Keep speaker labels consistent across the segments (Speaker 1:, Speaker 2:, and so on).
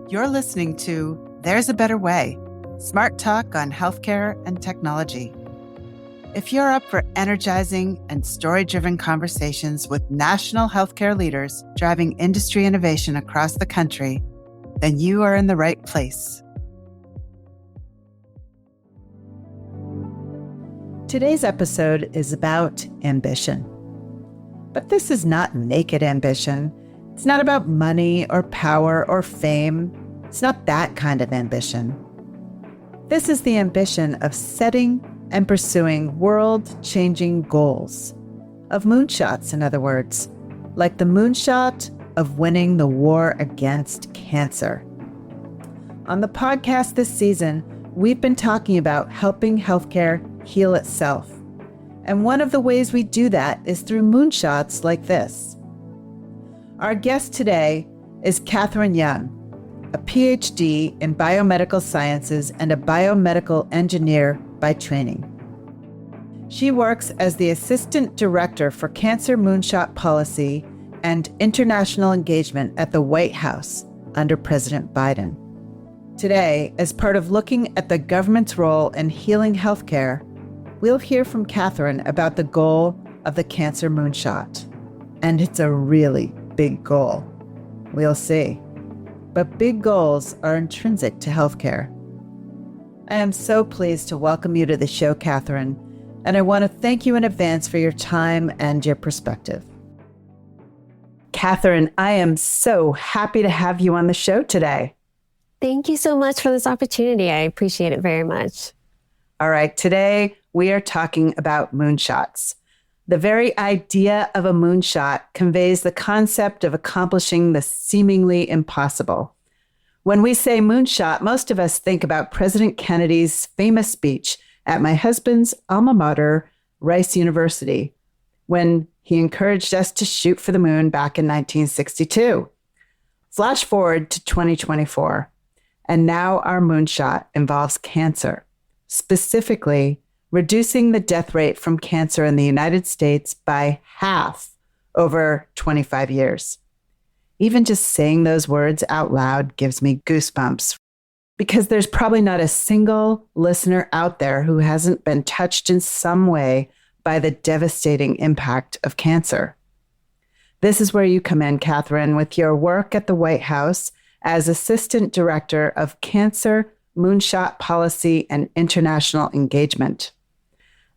Speaker 1: You're listening to There's a Better Way, smart talk on healthcare and technology. If you're up for energizing and story-driven conversations with national healthcare leaders driving industry innovation across the country, then you are in the right place. Today's episode is about ambition. But this is not naked ambition. It's not about money or power or fame. It's not that kind of ambition. This is the ambition of setting and pursuing world-changing goals. Of moonshots, in other words. Like the moonshot of winning the war against cancer. On the podcast this season, we've been talking about helping healthcare heal itself. And one of the ways we do that is through moonshots like this. Our guest today is Catharine Young, a Ph.D. in biomedical sciences and a biomedical engineer by training. She works as the Assistant Director for Cancer Moonshot Policy and International Engagement at the White House under President Biden. Today, as part of looking at the government's role in healing healthcare, we'll hear from Catharine about the goal of the Cancer Moonshot. And it's a really big goal. We'll see. But big goals are intrinsic to healthcare. I am so pleased to welcome you to the show, Catharine, and I want to thank you in advance for your time and your perspective. Catharine, I am so happy to have you on the show today.
Speaker 2: Thank you so much for this opportunity. I appreciate it very much.
Speaker 1: All right, today we are talking about moonshots. The very idea of a moonshot conveys the concept of accomplishing the seemingly impossible. When we say moonshot, most of us think about President Kennedy's famous speech at my husband's alma mater, Rice University, when he encouraged us to shoot for the moon back in 1962. Flash forward to 2024, and now our moonshot involves cancer. Specifically, reducing the death rate from cancer in the United States by half over 25 years. Even just saying those words out loud gives me goosebumps, because there's probably not a single listener out there who hasn't been touched in some way by the devastating impact of cancer. This is where you come in, Catharine, with your work at the White House as Assistant Director of Cancer Moonshot Policy and International Engagement.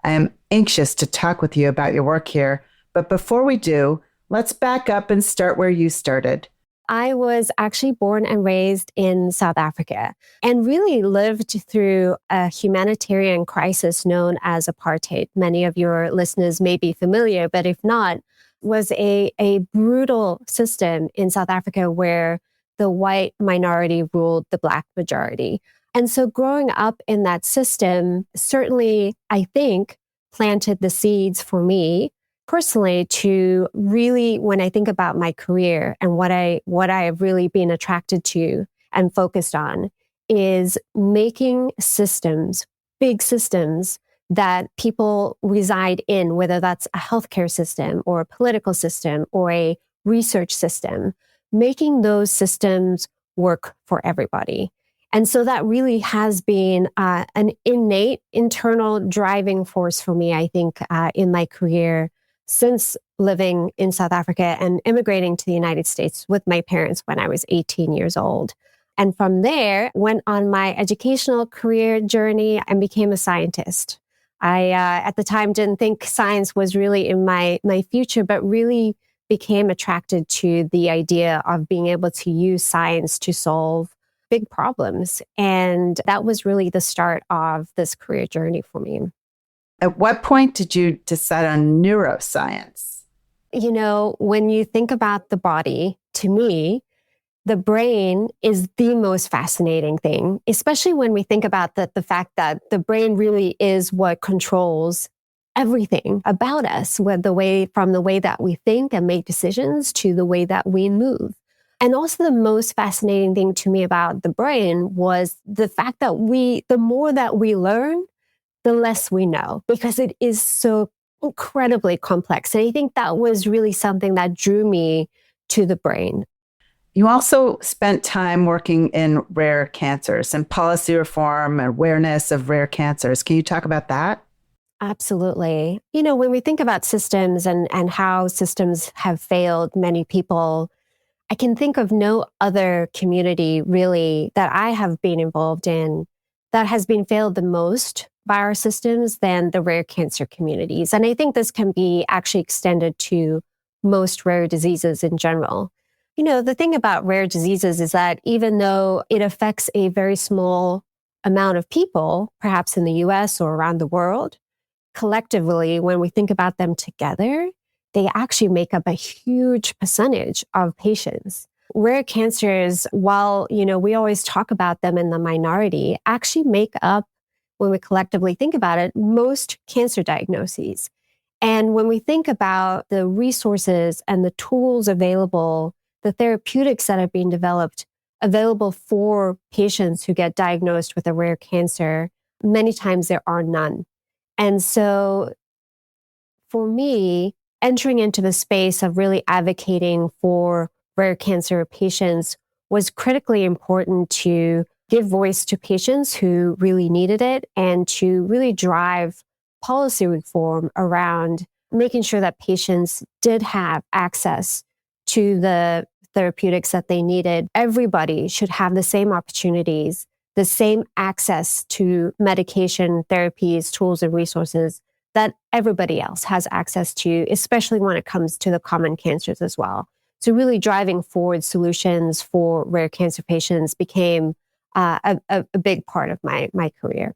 Speaker 1: I am anxious to talk with you about your work here, but before we do, let's back up and start where you started.
Speaker 2: I was actually born and raised in South Africa and really lived through a humanitarian crisis known as apartheid. Many of your listeners may be familiar, but if not, was a brutal system in South Africa where the white minority ruled the Black majority. And so growing up in that system, certainly, I think, planted the seeds for me personally to really, when I think about my career and what I have really been attracted to and focused on, is making systems, big systems that people reside in, whether that's a healthcare system or a political system or a research system, making those systems work for everybody. And so that really has been an innate internal driving force for me, I think, in my career since living in South Africa and immigrating to the United States with my parents when I was 18 years old. And from there, went on my educational career journey and became a scientist. I, at the time, didn't think science was really in my future, but really became attracted to the idea of being able to use science to solve big problems. And that was really the start of this career journey for me.
Speaker 1: At what point did you decide on neuroscience?
Speaker 2: You know, when you think about the body, to me, the brain is the most fascinating thing, especially when we think about the fact that the brain really is what controls everything about us, from the way that we think and make decisions to the way that we move. And also the most fascinating thing to me about the brain was the fact that the more that we learn, the less we know, because it is so incredibly complex. And I think that was really something that drew me to the brain.
Speaker 1: You also spent time working in rare cancers and policy reform, awareness of rare cancers. Can you talk about that?
Speaker 2: Absolutely. You know, when we think about systems and how systems have failed many people, I can think of no other community really that I have been involved in that has been failed the most by our systems than the rare cancer communities. And I think this can be actually extended to most rare diseases in general. You know, the thing about rare diseases is that even though it affects a very small amount of people, perhaps in the US or around the world, collectively, when we think about them together, they actually make up a huge percentage of patients. Rare cancers, while, you know, we always talk about them in the minority, actually make up, when we collectively think about it, most cancer diagnoses. And when we think about the resources and the tools available, the therapeutics that are being developed available for patients who get diagnosed with a rare cancer, many times there are none. And so for me, entering into the space of really advocating for rare cancer patients was critically important to give voice to patients who really needed it and to really drive policy reform around making sure that patients did have access to the therapeutics that they needed. Everybody should have the same opportunities, the same access to medication, therapies, tools, and resources that everybody else has access to, especially when it comes to the common cancers as well. So really driving forward solutions for rare cancer patients became a big part of my career.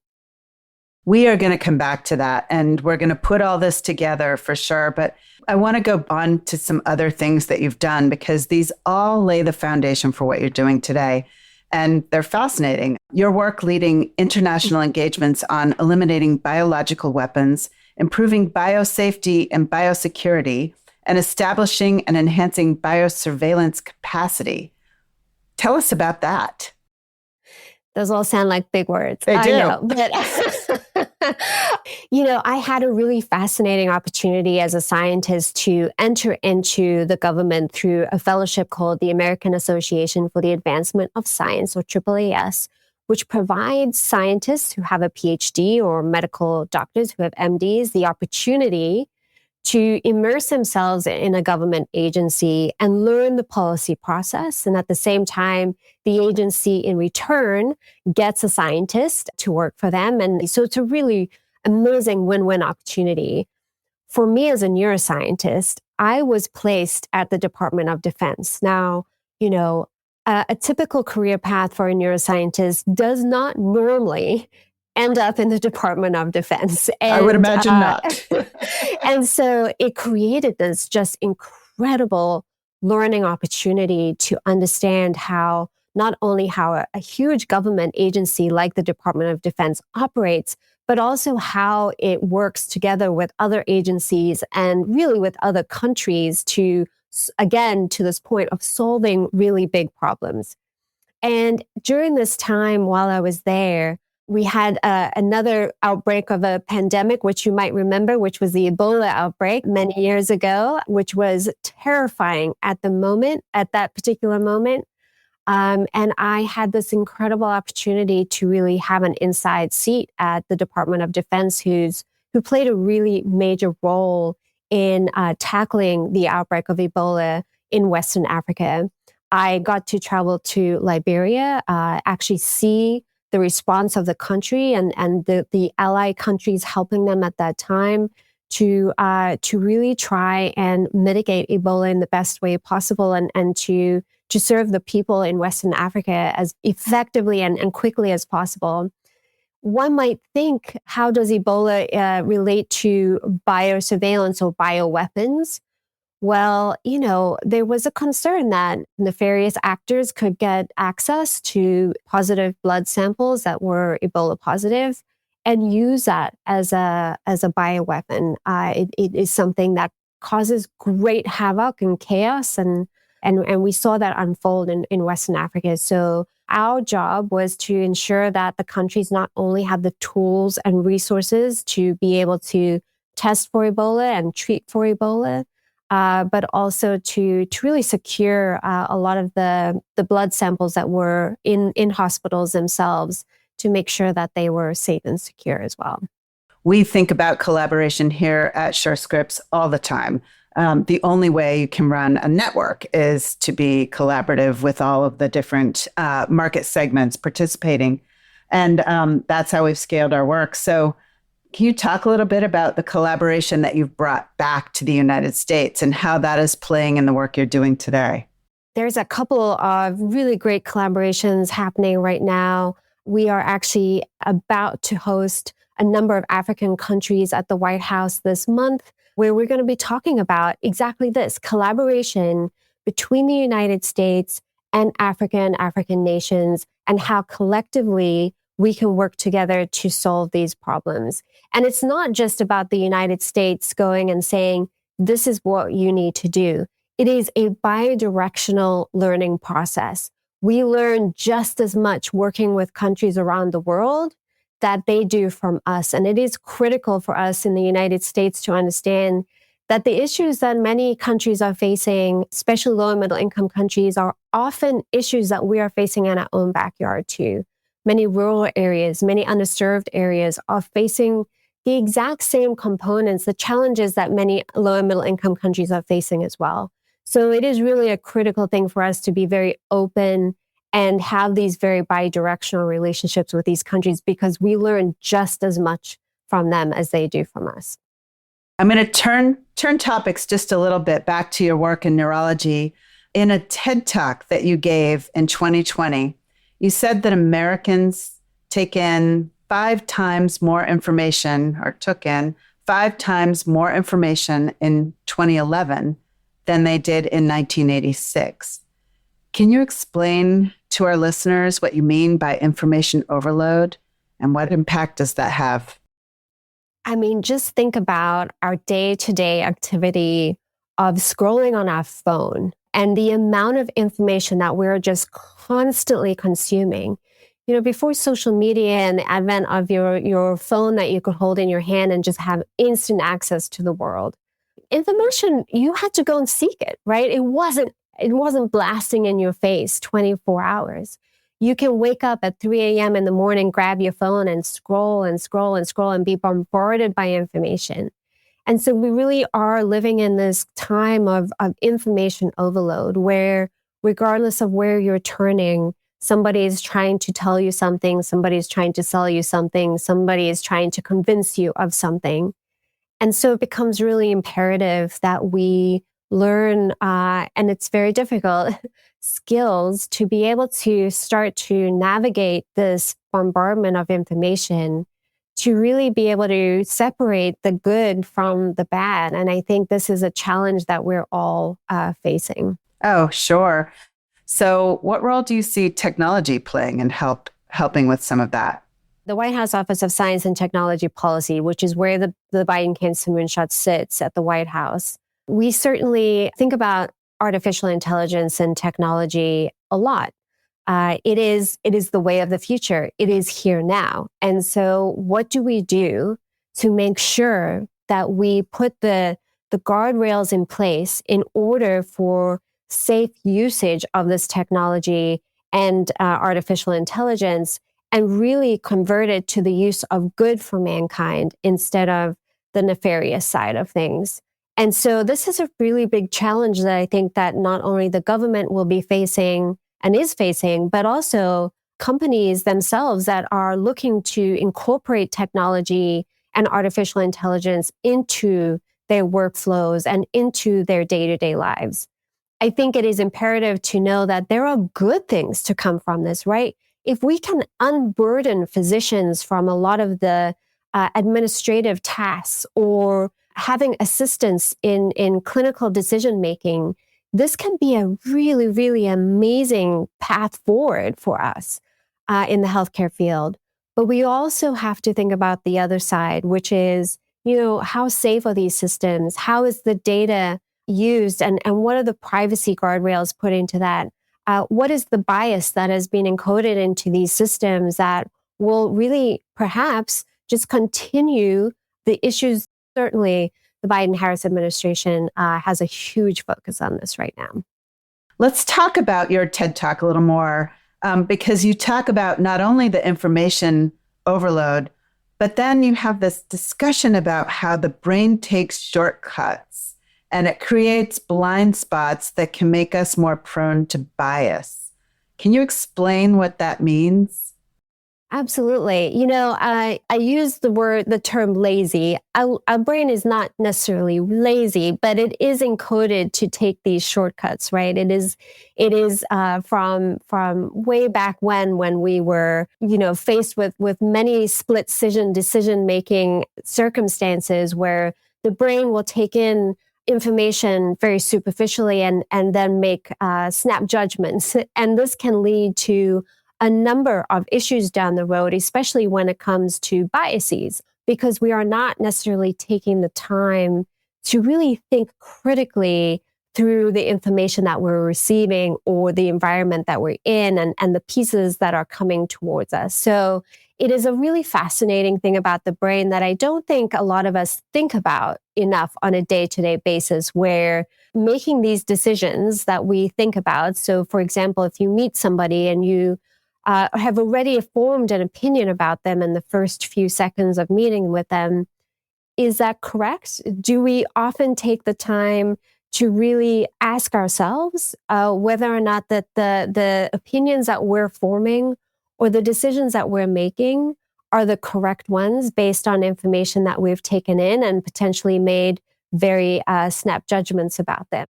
Speaker 1: We are going to come back to that and we're going to put all this together for sure. But I want to go on to some other things that you've done because these all lay the foundation for what you're doing today. And they're fascinating. Your work leading international engagements on eliminating biological weapons, improving biosafety and biosecurity, and establishing and enhancing biosurveillance capacity. Tell us about that.
Speaker 2: Those all sound like big words.
Speaker 1: They do.
Speaker 2: I know, but you know, I had a really fascinating opportunity as a scientist to enter into the government through a fellowship called the American Association for the Advancement of Science, or AAAS, which provides scientists who have a PhD or medical doctors who have MDs the opportunity to immerse themselves in a government agency and learn the policy process. And at the same time, the agency in return gets a scientist to work for them. And so it's a really amazing win-win opportunity. For me as a neuroscientist, I was placed at the Department of Defense. Now, you know, a typical career path for a neuroscientist does not normally end up in the Department of Defense.
Speaker 1: I would imagine not.
Speaker 2: And so it created this just incredible learning opportunity to understand how not only how a huge government agency like the Department of Defense operates, but also how it works together with other agencies and really with other countries to, again, to this point of solving really big problems. And during this time while I was there, we had another outbreak of a pandemic, which you might remember, which was the Ebola outbreak many years ago, which was terrifying at the moment, at that particular moment. And I had this incredible opportunity to really have an inside seat at the Department of Defense, who played a really major role in tackling the outbreak of Ebola in Western Africa. I got to travel to Liberia, actually see the response of the country and the ally countries helping them at that time to really try and mitigate Ebola in the best way possible and to serve the people in Western Africa as effectively and quickly as possible. One might think, how does Ebola relate to biosurveillance or bioweapons? Well, you know, there was a concern that nefarious actors could get access to positive blood samples that were Ebola positive and use that as a bioweapon. It is something that causes great havoc and chaos, and we saw that unfold in Western Africa. So our job was to ensure that the countries not only have the tools and resources to be able to test for Ebola and treat for Ebola, but also to really secure a lot of the blood samples that were in hospitals themselves to make sure that they were safe and secure as well.
Speaker 1: We think about collaboration here at SureScripts all the time. The only way you can run a network is to be collaborative with all of the different market segments participating. And that's how we've scaled our work. So can you talk a little bit about the collaboration that you've brought back to the United States and how that is playing in the work you're doing today?
Speaker 2: There's a couple of really great collaborations happening right now. We are actually about to host a number of African countries at the White House this month, where we're going to be talking about exactly this collaboration between the United States and African nations and how collectively we can work together to solve these problems. And it's not just about the United States going and saying, this is what you need to do. It is a bidirectional learning process. We learn just as much working with countries around the world that they do from us. And it is critical for us in the United States to understand that the issues that many countries are facing, especially low and middle income countries, are often issues that we are facing in our own backyard too. Many rural areas, many underserved areas are facing the exact same components, the challenges that many low and middle income countries are facing as well. So it is really a critical thing for us to be very open and have these very bidirectional relationships with these countries because we learn just as much from them as they do from us.
Speaker 1: I'm going to turn topics just a little bit back to your work in neurology. In a TED Talk that you gave in 2020, you said that Americans take in 5 times more information, or took in 5 times more information in 2011 than they did in 1986. Can you explain to our listeners what you mean by information overload and what impact does that have?
Speaker 2: I mean, just think about our day-to-day activity of scrolling on our phone and the amount of information that we're just constantly consuming. You know, before social media and the advent of your phone that you could hold in your hand and just have instant access to the world, information, you had to go and seek it, right? It wasn't blasting in your face 24 hours. You can wake up at 3 a.m. in the morning, grab your phone and scroll and scroll and scroll and be bombarded by information. And so we really are living in this time of information overload where regardless of where you're turning, somebody is trying to tell you something, somebody is trying to sell you something, somebody is trying to convince you of something. And so it becomes really imperative that we learn, and it's very difficult, skills to be able to start to navigate this bombardment of information, to really be able to separate the good from the bad. And I think this is a challenge that we're all facing.
Speaker 1: Oh, sure. So what role do you see technology playing in helping with some of that?
Speaker 2: The White House Office of Science and Technology Policy, which is where the Biden Cancer Moonshot sits at the White House, we certainly think about artificial intelligence and technology a lot. It is the way of the future. It is here now. And so what do we do to make sure that we put the guardrails in place in order for safe usage of this technology and artificial intelligence and really convert it to the use of good for mankind instead of the nefarious side of things? And so this is a really big challenge that I think that not only the government will be facing and is facing, but also companies themselves that are looking to incorporate technology and artificial intelligence into their workflows and into their day-to-day lives. I think it is imperative to know that there are good things to come from this, right? If we can unburden physicians from a lot of the administrative tasks or having assistance in clinical decision-making, this can be a really, really amazing path forward for us in the healthcare field. But we also have to think about the other side, which is, you know, how safe are these systems? How is the data used? And what are the privacy guardrails put into that? What is the bias that has been encoded into these systems that will really perhaps just continue the issues, certainly the Biden-Harris administration has a huge focus on this right now.
Speaker 1: Let's talk about your TED Talk a little more, because you talk about not only the information overload, but then you have this discussion about how the brain takes shortcuts and it creates blind spots that can make us more prone to bias. Can you explain what that means?
Speaker 2: Absolutely. I use the term lazy. Our brain is not necessarily lazy, but it is encoded to take these shortcuts, right? It is from way back when we were, faced with many split decision making circumstances where the brain will take in information very superficially and then make snap judgments, and this can lead to a number of issues down the road, especially when it comes to biases, because we are not necessarily taking the time to really think critically through the information that we're receiving or the environment that we're in and the pieces that are coming towards us. So it is a really fascinating thing about the brain that I don't think a lot of us think about enough on a day-to-day basis, where making these decisions that we think about. So for example, if you meet somebody and you have already formed an opinion about them in the first few seconds of meeting with them, is that correct? Do we often take the time to really ask ourselves whether or not that the opinions that we're forming or the decisions that we're making are the correct ones based on information that we've taken in and potentially made very snap judgments about them?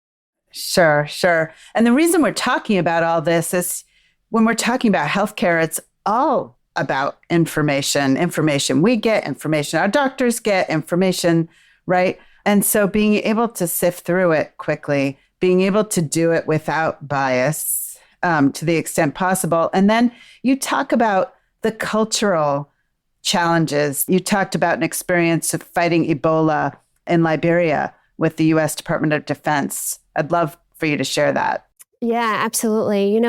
Speaker 1: Sure, sure. And the reason we're talking about all this is when we're talking about healthcare, it's all about information. Information we get, information our doctors get, information, right? And so being able to sift through it quickly, being able to do it without bias to the extent possible. And then you talk about the cultural challenges. You talked about an experience of fighting Ebola in Liberia with the U.S. Department of Defense. I'd love for you to share that.
Speaker 2: Yeah, absolutely.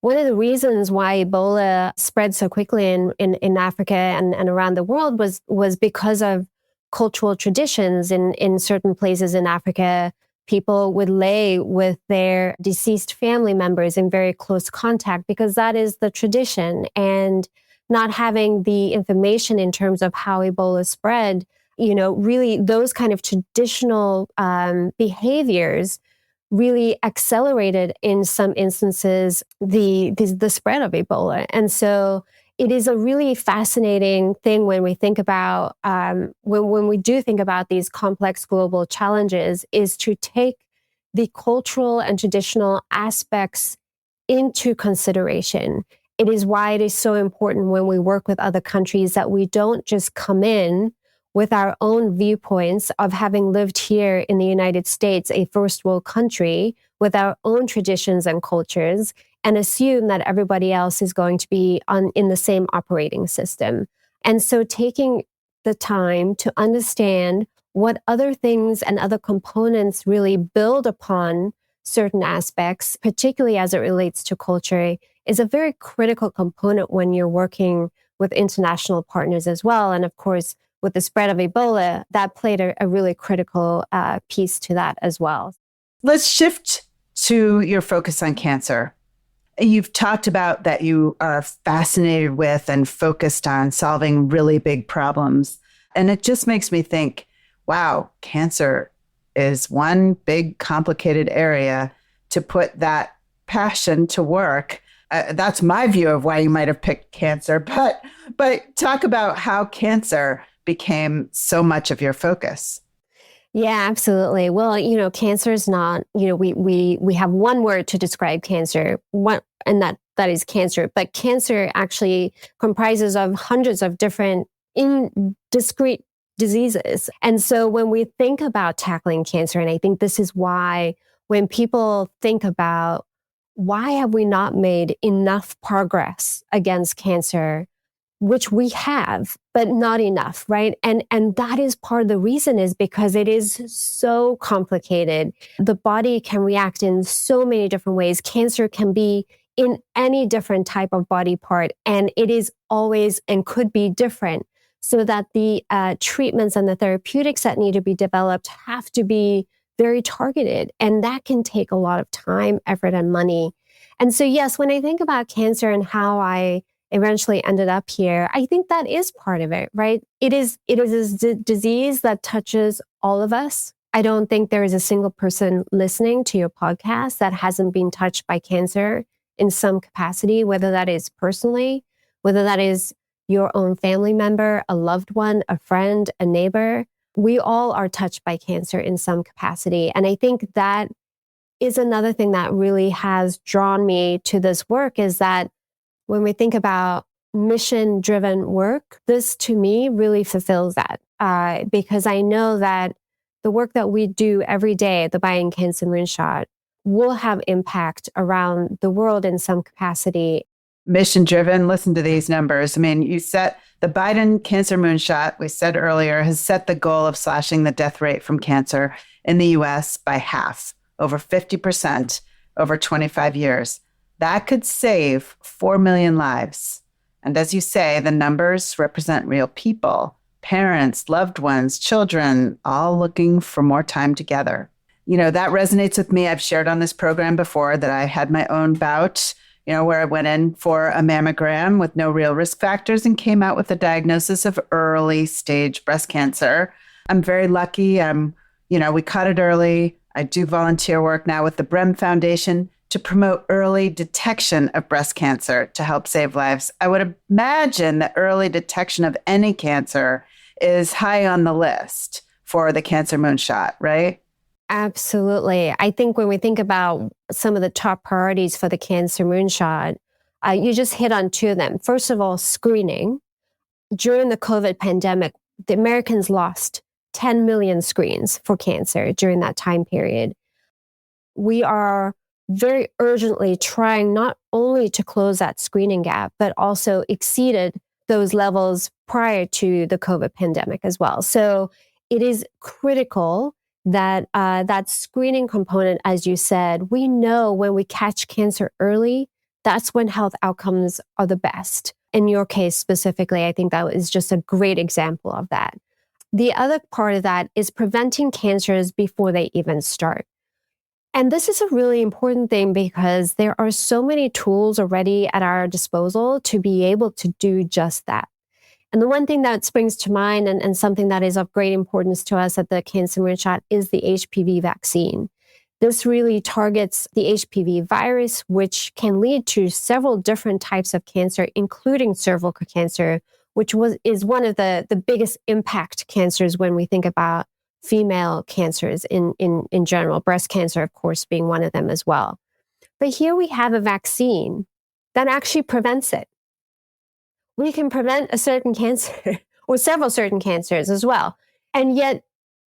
Speaker 2: One of the reasons why Ebola spread so quickly in Africa and around the world was because of cultural traditions. In certain places in Africa, people would lay with their deceased family members in very close contact because that is the tradition. And not having the information in terms of how Ebola spread, really those kind of traditional behaviors really accelerated in some instances the spread of Ebola. And so it is a really fascinating thing when we think about when we do think about these complex global challenges, is to take the cultural and traditional aspects into consideration. It is why it is so important when we work with other countries that we don't just come in with our own viewpoints of having lived here in the United States, a first world country, with our own traditions and cultures, and assume that everybody else is going to be in the same operating system. And so taking the time to understand what other things and other components really build upon certain aspects, particularly as it relates to culture, is a very critical component when you're working with international partners as well. And of course, with the spread of Ebola, that played a really critical piece to that as well.
Speaker 1: Let's shift to your focus on cancer. You've talked about that you are fascinated with and focused on solving really big problems. And it just makes me think, wow, cancer is one big complicated area to put that passion to work. That's my view of why you might have picked cancer. But talk about how cancer became so much of your focus.
Speaker 2: Yeah, absolutely. Well, cancer is not, we have one word to describe cancer, and that is cancer. But cancer actually comprises of hundreds of different discrete diseases. And so when we think about tackling cancer, and I think this is why when people think about why have we not made enough progress against cancer, which we have, but not enough, right? And that is part of the reason, is because it is so complicated. The body can react in so many different ways. Cancer can be in any different type of body part, and it is always and could be different so that the treatments and the therapeutics that need to be developed have to be very targeted. And that can take a lot of time, effort, and money. And so, yes, when I think about cancer and how I eventually ended up here, I think that is part of it, right? It is a disease that touches all of us. I don't think there is a single person listening to your podcast that hasn't been touched by cancer in some capacity, whether that is personally, whether that is your own family member, a loved one, a friend, a neighbor. We all are touched by cancer in some capacity. And I think that is another thing that really has drawn me to this work, is that when we think about mission-driven work, this to me really fulfills that, because I know that the work that we do every day at the Biden Cancer Moonshot will have impact around the world in some capacity.
Speaker 1: Mission driven, listen to these numbers. I mean, you set the Biden Cancer Moonshot, we said earlier, has set the goal of slashing the death rate from cancer in the US by half, over 50% over 25 years. That could save 4 million lives. And as you say, the numbers represent real people, parents, loved ones, children, all looking for more time together. You know, that resonates with me. I've shared on this program before that I had my own bout, where I went in for a mammogram with no real risk factors and came out with a diagnosis of early stage breast cancer. I'm very lucky. We caught it early. I do volunteer work now with the Brem Foundation to promote early detection of breast cancer to help save lives. I would imagine that early detection of any cancer is high on the list for the Cancer Moonshot, right?
Speaker 2: Absolutely. I think when we think about some of the top priorities for the Cancer Moonshot, you just hit on two of them. First of all, screening. During the COVID pandemic, the Americans lost 10 million screens for cancer during that time period. We are very urgently trying not only to close that screening gap, but also exceeded those levels prior to the COVID pandemic as well. So it is critical that that screening component, as you said, we know when we catch cancer early, that's when health outcomes are the best. In your case specifically, I think that is just a great example of that. The other part of that is preventing cancers before they even start. And this is a really important thing because there are so many tools already at our disposal to be able to do just that. And the one thing that springs to mind and something that is of great importance to us at the Cancer Moonshot is the HPV vaccine. This really targets the HPV virus, which can lead to several different types of cancer, including cervical cancer, which is one of the biggest impact cancers when we think about female cancers in general, breast cancer, of course, being one of them as well. But here we have a vaccine that actually prevents it. We can prevent a certain cancer or several certain cancers as well. And yet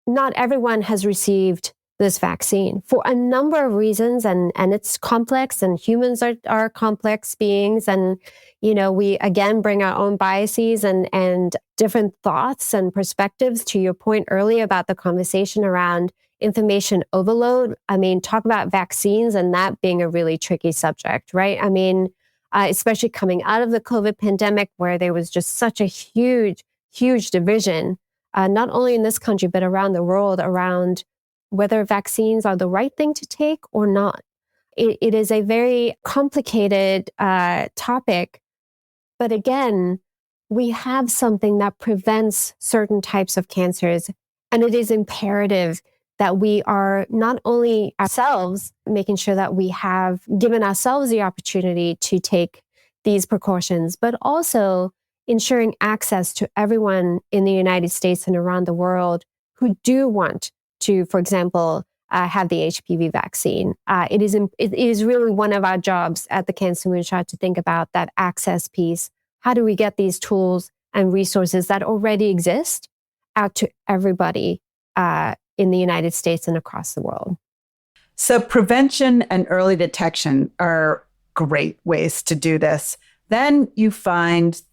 Speaker 2: not everyone has received this vaccine for a number of reasons. And it's complex, and humans are complex beings. And, we again bring our own biases and different thoughts and perspectives to your point earlier about the conversation around information overload. I mean, talk about vaccines and that being a really tricky subject, right? I mean, especially coming out of the COVID pandemic, where there was just such a huge, huge division, not only in this country, but around the world, around whether vaccines are the right thing to take or not. It is a very complicated topic. But again, we have something that prevents certain types of cancers. And it is imperative that we are not only ourselves making sure that we have given ourselves the opportunity to take these precautions, but also ensuring access to everyone in the United States and around the world who do want to, for example, have the HPV vaccine. It is really one of our jobs at the Cancer Moonshot to think about that access piece. How do we get these tools and resources that already exist out to everybody in the United States and across the world?
Speaker 1: So prevention and early detection are great ways to do this. Then you find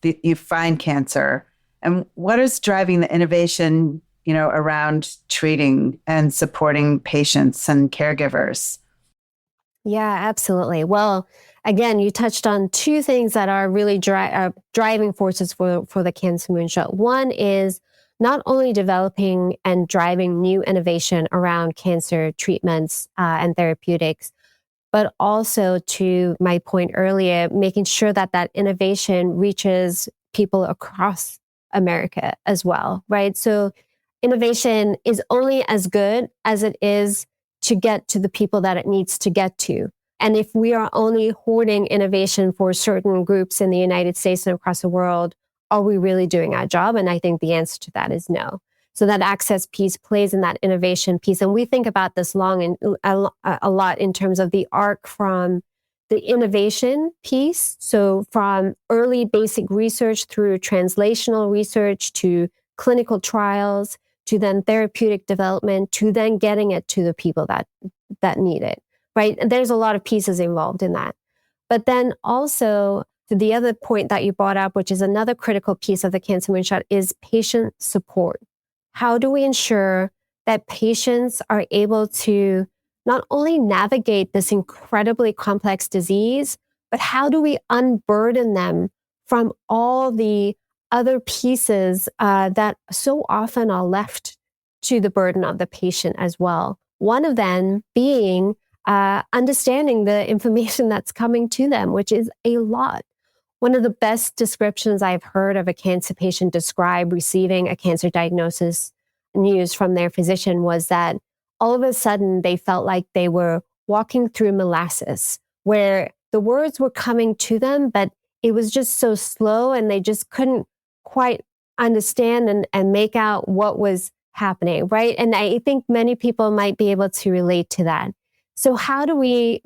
Speaker 1: cancer. And what is driving the innovation, around treating and supporting patients and caregivers?
Speaker 2: Yeah, absolutely. Well, again, you touched on two things that are really driving forces for the Cancer Moonshot. One is not only developing and driving new innovation around cancer treatments and therapeutics, but also, to my point earlier, making sure that that innovation reaches people across America as well, right? So innovation is only as good as it is to get to the people that it needs to get to. And if we are only hoarding innovation for certain groups in the United States and across the world, are we really doing our job? And I think the answer to that is no. So that access piece plays in that innovation piece. And we think about this a lot in terms of the arc from the innovation piece. So from early basic research through translational research to clinical trials, to then therapeutic development, to then getting it to the people that need it, right? And there's a lot of pieces involved in that. But then also, the other point that you brought up, which is another critical piece of the Cancer Moonshot, is patient support. How do we ensure that patients are able to not only navigate this incredibly complex disease, but how do we unburden them from all the other pieces that so often are left to the burden of the patient as well? One of them being understanding the information that's coming to them, which is a lot. One of the best descriptions I've heard of a cancer patient describe receiving a cancer diagnosis news from their physician was that all of a sudden they felt like they were walking through molasses, where the words were coming to them, but it was just so slow and they just couldn't quite understand and make out what was happening, right? And I think many people might be able to relate to that. So how do we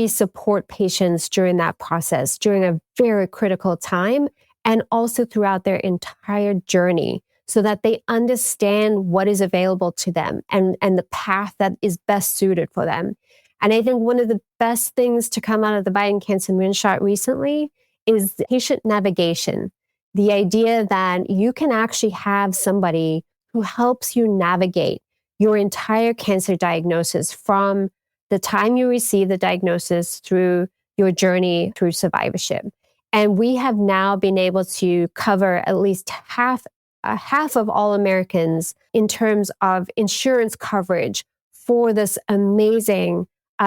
Speaker 2: support patients during that process, during a very critical time, and also throughout their entire journey, so that they understand what is available to them and the path that is best suited for them? And I think one of the best things to come out of the Biden Cancer Moonshot recently is patient navigation. The idea that you can actually have somebody who helps you navigate your entire cancer diagnosis from the time you receive the diagnosis through your journey through survivorship. And we have now been able to cover at least half of all Americans in terms of insurance coverage for this amazing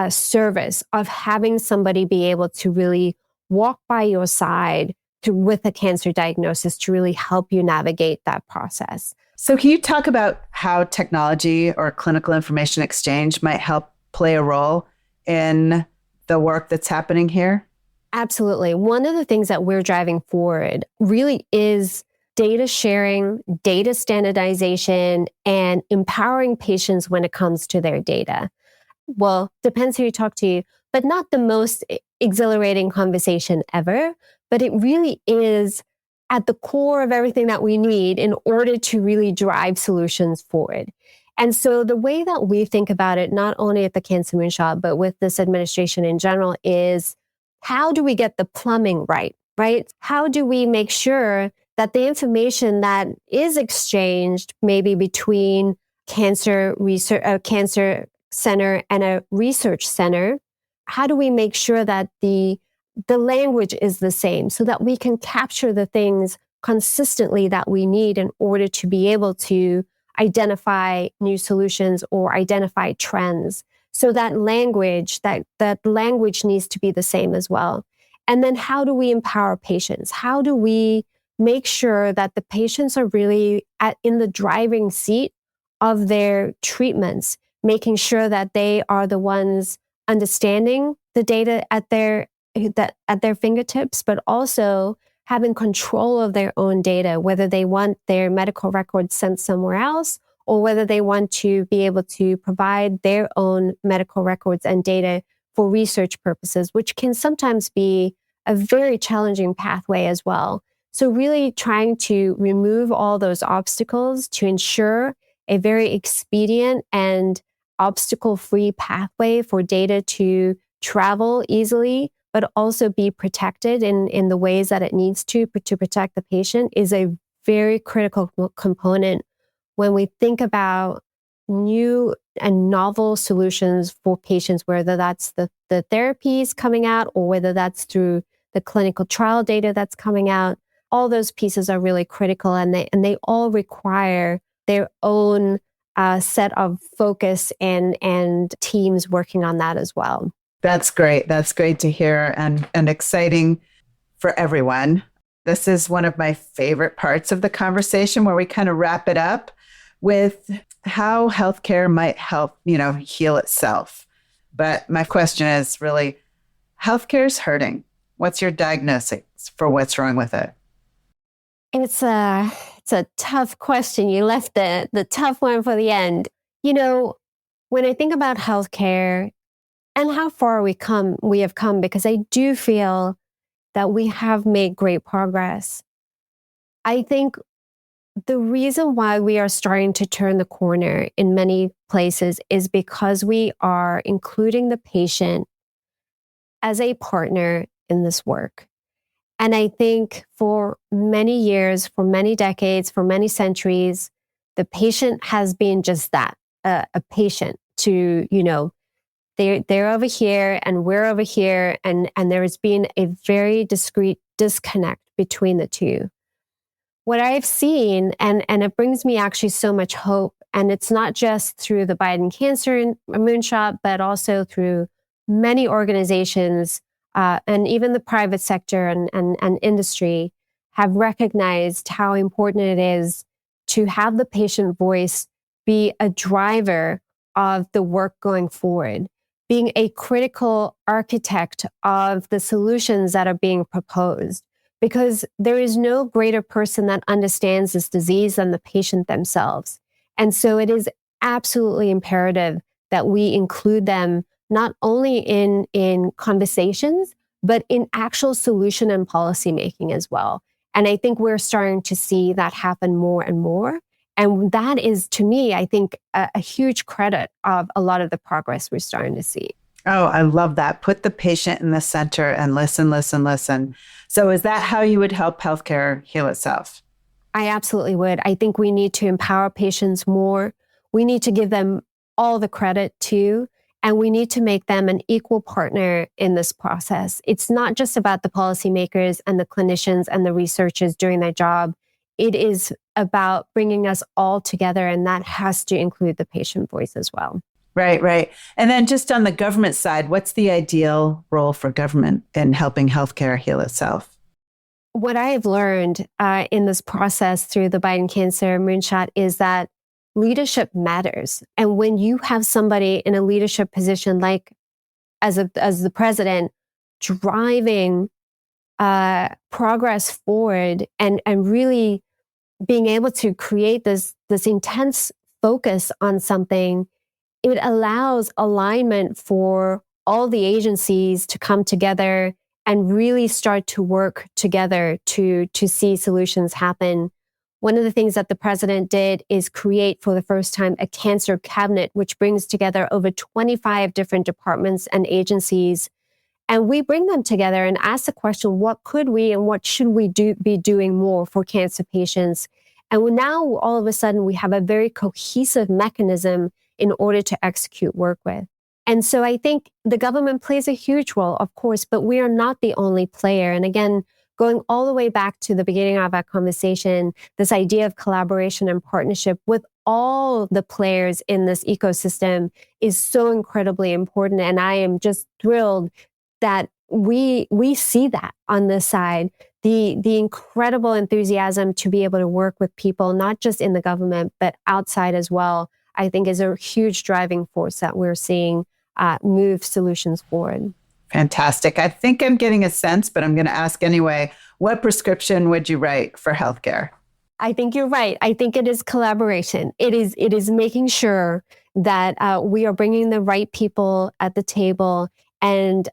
Speaker 2: service of having somebody be able to really walk by your side with a cancer diagnosis to really help you navigate that process.
Speaker 1: So can you talk about how technology or clinical information exchange might help play a role in the work that's happening here?
Speaker 2: Absolutely. One of the things that we're driving forward really is data sharing, data standardization, and empowering patients when it comes to their data. Well, depends who you talk to, but not the most exhilarating conversation ever, but it really is at the core of everything that we need in order to really drive solutions forward. And so the way that we think about it, not only at the Cancer Moonshot, but with this administration in general, is how do we get the plumbing right? How do we make sure that the information that is exchanged maybe between cancer research, a cancer center and a research center, how do we make sure that the language is the same so that we can capture the things consistently that we need in order to be able to identify new solutions or identify trends? So that language needs to be the same as well. And then how do we empower patients? How do we make sure that the patients are really in the driving seat of their treatments, making sure that they are the ones understanding the data at their fingertips, but also having control of their own data, whether they want their medical records sent somewhere else or whether they want to be able to provide their own medical records and data for research purposes, which can sometimes be a very challenging pathway as well. So really trying to remove all those obstacles to ensure a very expedient and obstacle-free pathway for data to travel easily, but also be protected in the ways that it needs to protect the patient is a very critical component when we think about new and novel solutions for patients, whether that's the therapies coming out or whether that's through the clinical trial data that's coming out. All those pieces are really critical, and they all require their own set of focus and teams working on that as well.
Speaker 1: That's great. That's great to hear and exciting for everyone. This is one of my favorite parts of the conversation where we kind of wrap it up with how healthcare might help, heal itself. But my question is really, healthcare is hurting. What's your diagnosis for what's wrong with it?
Speaker 2: It's a tough question. You left the tough one for the end. When I think about healthcare and how far we have come, because I do feel that we have made great progress. I think the reason why we are starting to turn the corner in many places is because we are including the patient as a partner in this work. And I think for many years, for many decades, for many centuries, the patient has been just that, a patient to, they're over here and we're over here. And there has been a very discrete disconnect between the two. What I've seen, and it brings me actually so much hope, and it's not just through the Biden Cancer Moonshot, but also through many organizations and even the private sector and industry have recognized how important it is to have the patient voice be a driver of the work going forward, being a critical architect of the solutions that are being proposed. Because there is no greater person that understands this disease than the patient themselves. And so it is absolutely imperative that we include them not only in conversations, but in actual solution and policy making as well. And I think we're starting to see that happen more and more. And that is, to me, I think, a huge credit of a lot of the progress we're starting to see.
Speaker 1: Oh, I love that. Put the patient in the center and listen, listen, listen. So is that how you would help healthcare heal itself?
Speaker 2: I absolutely would. I think we need to empower patients more. We need to give them all the credit too, and we need to make them an equal partner in this process. It's not just about the policymakers and the clinicians and the researchers doing their job. It is about bringing us all together, and that has to include the patient voice as well.
Speaker 1: Right, right. And then just on the government side, what's the ideal role for government in helping healthcare heal itself?
Speaker 2: What I have learned in this process through the Biden Cancer Moonshot is that leadership matters. And when you have somebody in a leadership position, like as the president, driving progress forward and really being able to create this intense focus on something, it allows alignment for all the agencies to come together and really start to work together to see solutions happen. One of the things that the president did is create for the first time a cancer cabinet, which brings together over 25 different departments and agencies. And we bring them together and ask the question, what could we and what should we be doing more for cancer patients? And now all of a sudden we have a very cohesive mechanism in order to execute work with. And so I think the government plays a huge role, of course, but we are not the only player. And again, going all the way back to the beginning of our conversation, this idea of collaboration and partnership with all the players in this ecosystem is so incredibly important. And I am just thrilled that we see that on this side, the incredible enthusiasm to be able to work with people, not just in the government, but outside as well, I think is a huge driving force that we're seeing move solutions forward.
Speaker 1: Fantastic. I think I'm getting a sense, but I'm going to ask anyway, what prescription would you write for healthcare?
Speaker 2: I think you're right. I think it is collaboration. It is making sure that we are bringing the right people at the table and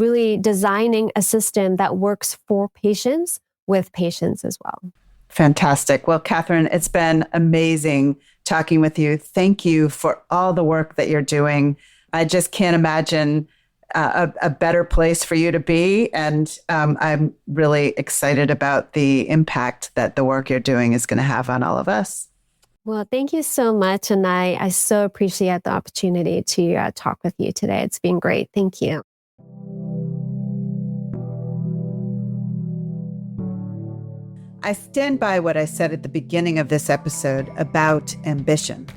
Speaker 2: really designing a system that works for patients with patients as well.
Speaker 1: Fantastic. Well, Catharine, it's been amazing talking with you. Thank you for all the work that you're doing. I just can't imagine a better place for you to be. And I'm really excited about the impact that the work you're doing is going to have on all of us.
Speaker 2: Well, thank you so much. And I so appreciate the opportunity to talk with you today. It's been great. Thank you.
Speaker 1: I stand by what I said at the beginning of this episode about ambition,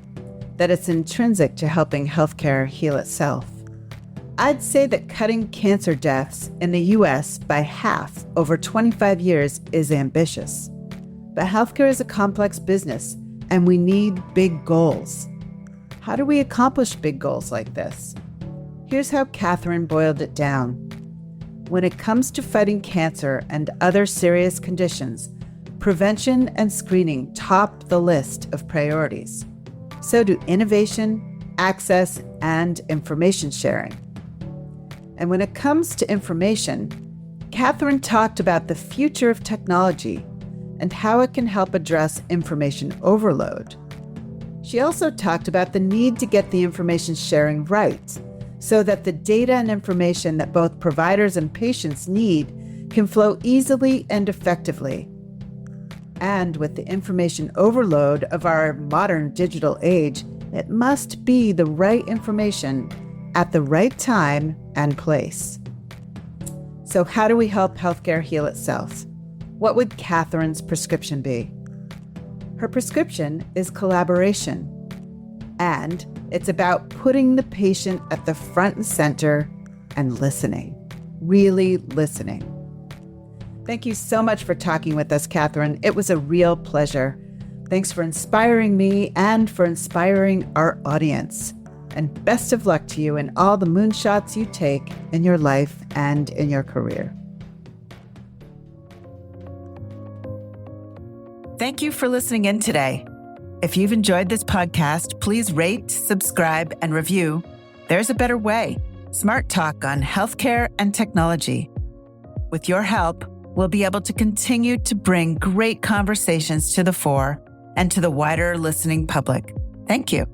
Speaker 1: that it's intrinsic to helping healthcare heal itself. I'd say that cutting cancer deaths in the US by half over 25 years is ambitious. But healthcare is a complex business, and we need big goals. How do we accomplish big goals like this? Here's how Catharine boiled it down. When it comes to fighting cancer and other serious conditions, prevention and screening top the list of priorities. So do innovation, access, and information sharing. And when it comes to information, Catharine talked about the future of technology and how it can help address information overload. She also talked about the need to get the information sharing right so that the data and information that both providers and patients need can flow easily and effectively. And with the information overload of our modern digital age, it must be the right information at the right time and place. So how do we help healthcare heal itself? What would Catharine's prescription be? Her prescription is collaboration, and it's about putting the patient at the front and center and listening, really listening. Thank you so much for talking with us, Catharine. It was a real pleasure. Thanks for inspiring me and for inspiring our audience. And best of luck to you in all the moonshots you take in your life and in your career. Thank you for listening in today. If you've enjoyed this podcast, please rate, subscribe, and review. There's a better way. Smart talk on healthcare and technology. With your help, we'll be able to continue to bring great conversations to the fore and to the wider listening public. Thank you.